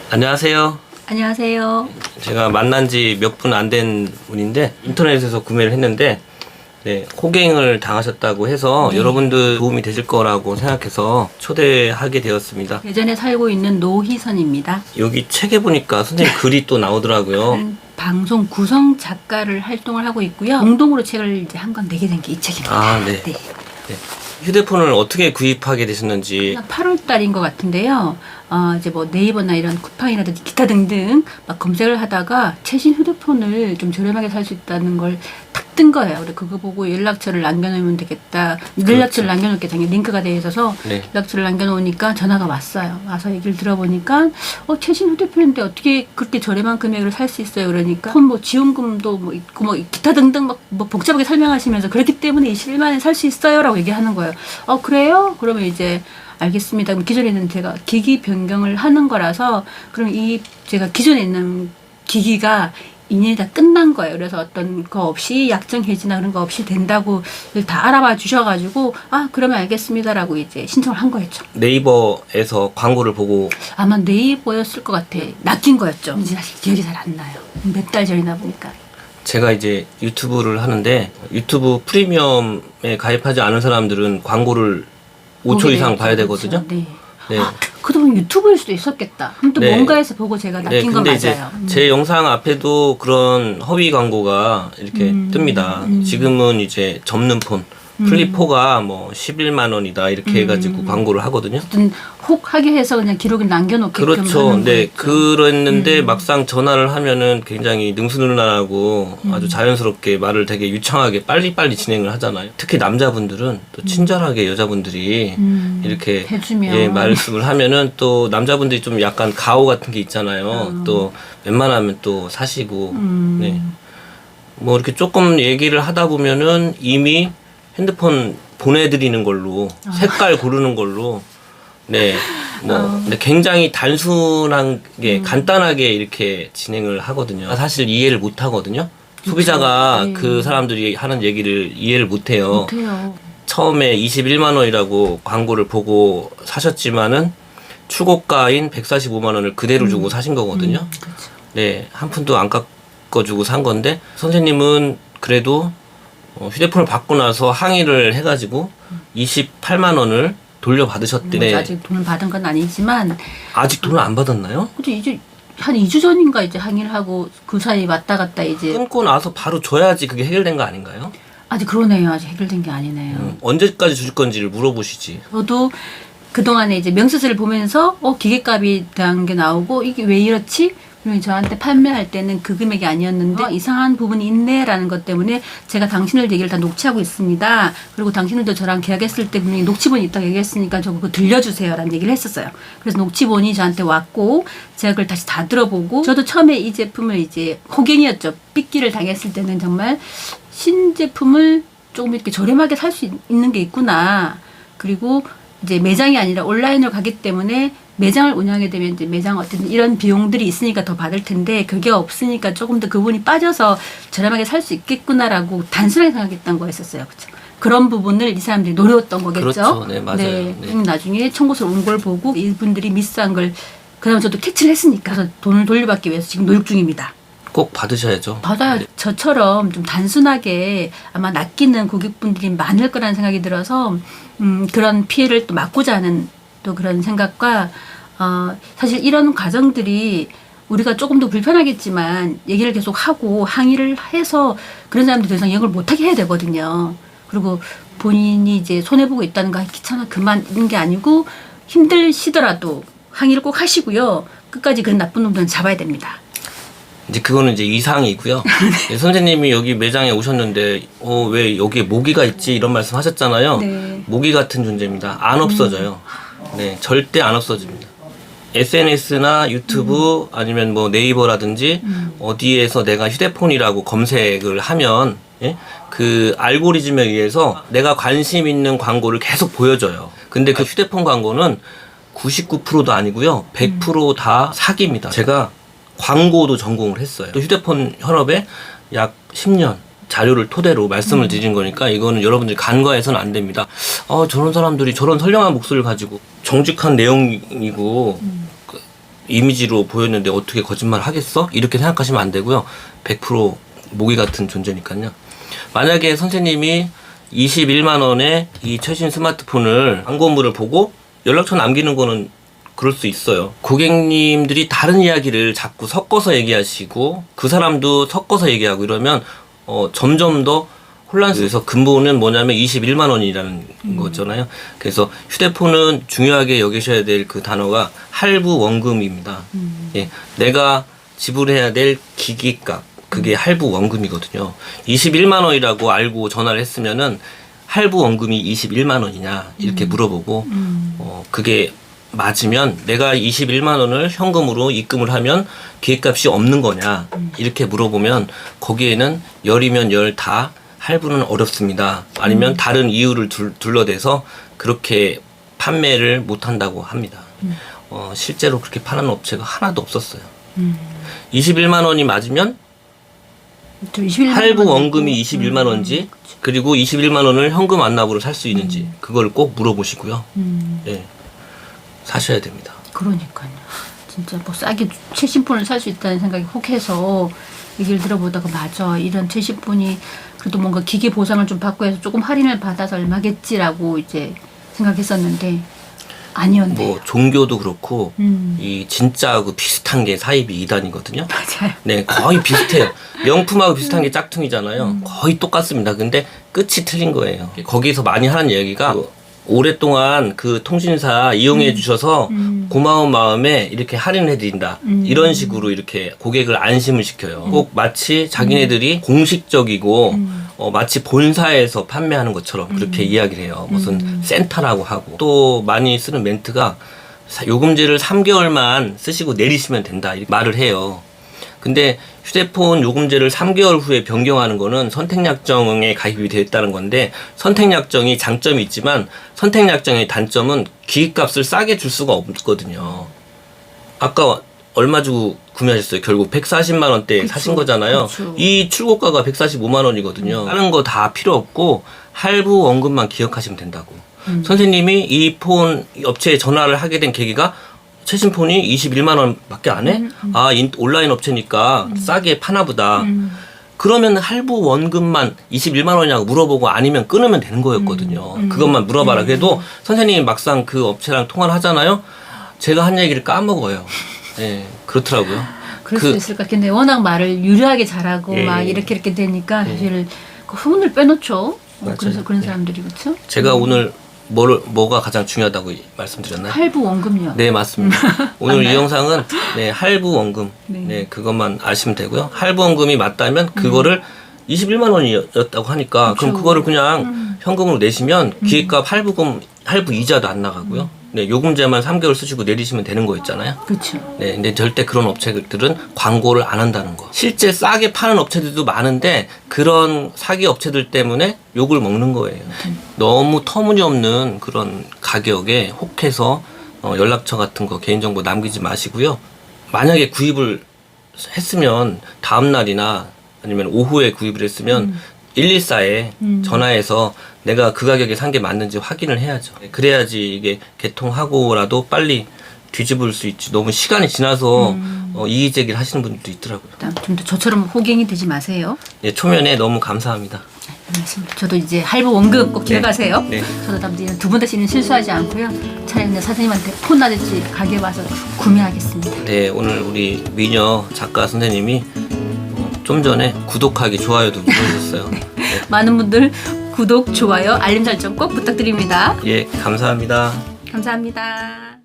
안녕하세요. 안녕하세요. 제가 만난 지 몇 분 안 된 분인데 인터넷에서 구매를 했는데 호갱을 당하셨다고 해서 여러분들 도움이 되실 거라고 생각해서 초대하게 되었습니다. 예전에 살고 있는 노희선입니다. 여기 책에 보니까 선생님 글이 또 나오더라고요. 방송 구성 작가를 활동을 하고 있고요. 공동으로 책을 이제 한 권 내게 된 게 이 책입니다. 아, 네. 네. 휴대폰을 어떻게 구입하게 되셨는지. 8월 달인 것 같은데요. 이제 뭐 네이버나 이런 쿠팡이라든지 기타 등등 막 검색을 하다가 최신 휴대폰을 좀 저렴하게 살 수 있다는 걸 탁 뜬 거예요. 그래서 그거 보고 연락처를 남겨놓으면 되겠다. 연락처를 남겨놓게 당연히 링크가 되어 있어서 연락처를 남겨놓으니까 전화가 왔어요. 와서 얘기를 들어보니까 최신 휴대폰인데 어떻게 그렇게 저렴한 금액으로 살 수 있어요? 그러니까 뭐 지원금도 뭐 있고 뭐 기타 등등 막 뭐 복잡하게 설명하시면서 그렇기 때문에 21만 원에 살 수 있어요라고 얘기하는 거예요. 그래요? 그러면 이제 알겠습니다. 그럼 기존에는 제가 기기 변경을 하는 거라서 그럼 제가 기존에 있는 기기가 2년이 다 끝난 거예요. 그래서 어떤 거 없이 약정 해지나 그런 거 없이 된다고 다 알아봐 주셔가지고 그러면 알겠습니다라고 이제 신청을 한 거였죠. 네이버에서 광고를 보고. 아마 네이버였을 것 같아. 낚인 거였죠. 이제 사실 기억이 잘 안 나요. 몇 달 전이나 보니까. 제가 이제 유튜브를 하는데 유튜브 프리미엄에 가입하지 않은 사람들은 광고를 5초 이상 봐야 되거든요. 네. 네. 그동안 유튜브일 수도 있었겠다. 또 뭔가에서 보고 제가 낚인 건 근데 맞아요. 이제 제 영상 앞에도 그런 허위 광고가 이렇게 뜹니다. 지금은 이제 접는 폰 플립4가 뭐 11만 원이다 이렇게 해가지고 광고를 하거든요. 어떤 혹 하게 해서 그냥 기록을 남겨놓게끔 그렇죠. 하는 네, 거겠죠. 그랬는데 막상 전화를 하면은 굉장히 능수능란하고 아주 자연스럽게 말을 되게 유창하게 빨리빨리 진행을 하잖아요. 특히 남자분들은 또 친절하게 여자분들이 이렇게 해주면. 말씀을 하면은 또 남자분들이 좀 약간 가오 같은 게 있잖아요. 또 웬만하면 또 사시고 네. 뭐 이렇게 조금 얘기를 하다 보면은 이미 핸드폰 보내드리는 걸로 색깔 고르는 걸로 근데 굉장히 단순하게 간단하게 이렇게 진행을 하거든요. 사실 이해를 못 하거든요. 소비자가 그 사람들이 하는 얘기를 이해를 못 해요. 처음에 21만 원이라고 광고를 보고 사셨지만은 출고가인 145만 원을 그대로 주고 사신 거거든요. 네, 한 푼도 안 깎아주고 산 건데 선생님은 그래도 휴대폰을 받고 나서 항의를 해가지고 28만 원을 돌려받으셨대. 네. 아직 돈을 받은 건 아니지만 아직 돈을 안 받았나요? 근데 이제 한 2주 전인가 이제 항의를 하고 그 사이 왔다 갔다 이제 끊고 나서 바로 줘야지 그게 해결된 거 아닌가요? 아직 그러네요. 아직 해결된 게 아니네요. 언제까지 주실 건지를 물어보시지. 저도 그동안에 이제 명세서를 보면서 기계값이 대한 게 나오고 이게 왜 이렇지? 그러면 저한테 판매할 때는 그 금액이 아니었는데 이상한 부분이 있네라는 것 때문에 제가 당신을 얘기를 다 녹취하고 있습니다. 그리고 당신들도 저랑 계약했을 때 분명히 녹취본이 있다고 얘기했으니까 저 그거 들려주세요라는 얘기를 했었어요. 그래서 녹취본이 저한테 왔고 제가 그걸 다시 다 들어보고 저도 처음에 이 제품을 이제 호갱이었죠. 삐끼를 당했을 때는 정말 신제품을 조금 이렇게 저렴하게 살 수 있는 게 있구나. 그리고 이제 매장이 아니라 온라인으로 가기 때문에 매장을 운영하게 되면 이제 매장 어떤 이런 비용들이 있으니까 더 받을 텐데 그게 없으니까 조금 더 그분이 빠져서 저렴하게 살 수 있겠구나라고 단순하게 생각했던 거였었어요. 그렇죠? 그런 부분을 이 사람들이 노려왔던 거겠죠. 그렇죠. 네, 맞아요. 네. 나중에 청구서를 온 걸 보고 이분들이 미스한 걸 그다음에 저도 캐치를 했으니까 그래서 돈을 돌려받기 위해서 지금 노력 중입니다. 꼭 받으셔야죠. 받아요. 저처럼 좀 단순하게 아마 낚이는 고객분들이 많을 거라는 생각이 들어서 그런 피해를 또 막고자 하는 또 그런 생각과 사실 이런 과정들이 우리가 조금 더 불편하겠지만 얘기를 계속 하고 항의를 해서 그런 사람들 더 이상 이용을 못하게 해야 되거든요. 그리고 본인이 이제 손해보고 있다는 거 귀찮아 그만 이런 게 아니고 힘드시더라도 항의를 꼭 하시고요. 끝까지 그런 나쁜 놈들은 잡아야 됩니다. 이제 그거는 이제 이상이고요. 네, 선생님이 여기 매장에 오셨는데 왜 여기에 모기가 있지 이런 말씀 하셨잖아요. 네. 모기 같은 존재입니다. 안 없어져요. 네, 절대 안 없어집니다. SNS나 유튜브 아니면 뭐 네이버라든지 어디에서 내가 휴대폰이라고 검색을 하면 그 알고리즘에 의해서 내가 관심 있는 광고를 계속 보여줘요. 근데 그 휴대폰 광고는 99%도 아니고요. 100% 다 사기입니다. 제가 광고도 전공을 했어요. 또 휴대폰 현업에 약 10년 자료를 토대로 말씀을 드린 거니까 이거는 여러분들이 간과해서는 안 됩니다. 저런 사람들이 저런 선량한 목소리를 가지고 정직한 내용이고 이미지로 보였는데 어떻게 거짓말 하겠어? 이렇게 생각하시면 안 되고요. 100% 모기 같은 존재니까요. 만약에 선생님이 21만 원에 이 최신 스마트폰을 광고물을 보고 연락처 남기는 거는 그럴 수 있어요. 고객님들이 다른 이야기를 자꾸 섞어서 얘기하시고 그 사람도 섞어서 얘기하고 이러면 점점 더 혼란스러워서 근본은 뭐냐면 21만 원이라는 거잖아요. 그래서 휴대폰은 중요하게 여기셔야 될 그 단어가 할부 원금입니다. 예, 내가 지불해야 될 기기값 그게 할부 원금이거든요. 21만 원이라고 알고 전화를 했으면은 할부 원금이 21만 원이냐 이렇게 물어보고 그게 맞으면 내가 21만 원을 현금으로 입금을 하면 기계값이 없는 거냐 이렇게 물어보면 거기에는 열이면 열 다 할부는 어렵습니다. 아니면 다른 이유를 둘러대서 그렇게 판매를 못한다고 합니다. 실제로 그렇게 파는 업체가 하나도 없었어요. 21만 원이 맞으면 할부 원금이 21만 원인지 그리고 21만 원을 현금 완납으로 살 수 있는지 그걸 꼭 물어보시고요. 네, 사셔야 됩니다. 그러니까요. 진짜 뭐 싸게 최신폰을 살 수 있다는 생각이 혹해서 얘기를 들어보다가 맞아. 이런 최신폰이 그래도 뭔가 기기 보상을 좀 받고 해서 조금 할인을 받아서 얼마겠지라고 이제 생각했었는데 아니었네요. 뭐 종교도 그렇고 이 진짜하고 비슷한 게 사이비 이단이거든요. 맞아요. 네, 거의 비슷해요. 명품하고 비슷한 게 짝퉁이잖아요. 거의 똑같습니다. 근데 끝이 틀린 거예요. 거기서 많이 하는 얘기가 오랫동안 그 통신사 이용해 주셔서 고마운 마음에 이렇게 할인해 드린다. 이런 식으로 이렇게 고객을 안심을 시켜요. 꼭 마치 자기네들이 공식적이고 마치 본사에서 판매하는 것처럼 그렇게 이야기를 해요. 무슨 센터라고 하고 또 많이 쓰는 멘트가 요금제를 3개월만 쓰시고 내리시면 된다 이렇게 말을 해요. 근데 휴대폰 요금제를 3개월 후에 변경하는 거는 선택약정에 가입이 되었다는 건데 선택약정이 장점이 있지만 선택약정의 단점은 기기값을 싸게 줄 수가 없거든요. 아까 얼마 주고 구매하셨어요? 결국 140만 원대에 그쵸, 사신 거잖아요. 그쵸. 이 출고가가 145만 원이거든요. 다른 거 다 필요 없고 할부 원금만 기억하시면 된다고. 선생님이 이 폰 업체에 전화를 하게 된 계기가 최신 폰이 21만 원밖에 안 해? 아, 온라인 업체니까 싸게 파나 보다. 그러면 할부 원금만 21만 원이냐고 물어보고 아니면 끊으면 되는 거였거든요. 그것만 물어봐라. 그래도 선생님이 막상 그 업체랑 통화를 하잖아요. 제가 한 얘기를 까먹어요. 예, 그렇더라고요. 그럴 수 있을 것 같은데 워낙 말을 유려하게 잘하고 예. 막 이렇게 되니까 사실 그 흥을 빼놓죠. 그래서 그런 사람들이 그렇죠. 제가 오늘 뭐가 가장 중요하다고 말씀드렸나요? 할부 원금요. 네, 맞습니다. 오늘 맞나요? 이 영상은 네, 할부 원금. 네. 네, 그것만 아시면 되고요. 할부 원금이 맞다면 그거를 21만 원이었다고 하니까 그럼 그거를 그냥 현금으로 내시면 기획값 할부 이자도 안 나가고요. 네, 요금제만 3개월 쓰시고 내리시면 되는 거였잖아요. 그렇죠. 네, 근데 절대 그런 업체들은 광고를 안 한다는 거. 실제 싸게 파는 업체들도 많은데 그런 사기 업체들 때문에 욕을 먹는 거예요. 너무 터무니없는 그런 가격에 혹해서 연락처 같은 거 개인정보 남기지 마시고요. 만약에 구입을 했으면 다음 날이나 아니면 오후에 구입을 했으면 114에 전화해서 내가 그 가격에 산 게 맞는지 확인을 해야죠. 그래야지 이게 개통하고라도 빨리 뒤집을 수 있지. 너무 시간이 지나서 이의제기를 하시는 분들도 있더라고요. 좀 더 저처럼 호갱이 되지 마세요. 예, 초면에 너무 감사합니다. 알겠습니다. 저도 이제 할부 원금 꼭 기억하세요. 네. 저도 다음부터 이런 두 번 다시는 실수하지 않고요. 차라리 그냥 사장님한테 폰 나든지 가게 와서 구매하겠습니다. 네, 오늘 우리 미녀 작가 선생님이 좀 전에 구독하기, 좋아요도 눌러주셨어요. 네. 많은 분들 구독, 좋아요, 알림 설정 꼭 부탁드립니다. 예, 감사합니다. 감사합니다.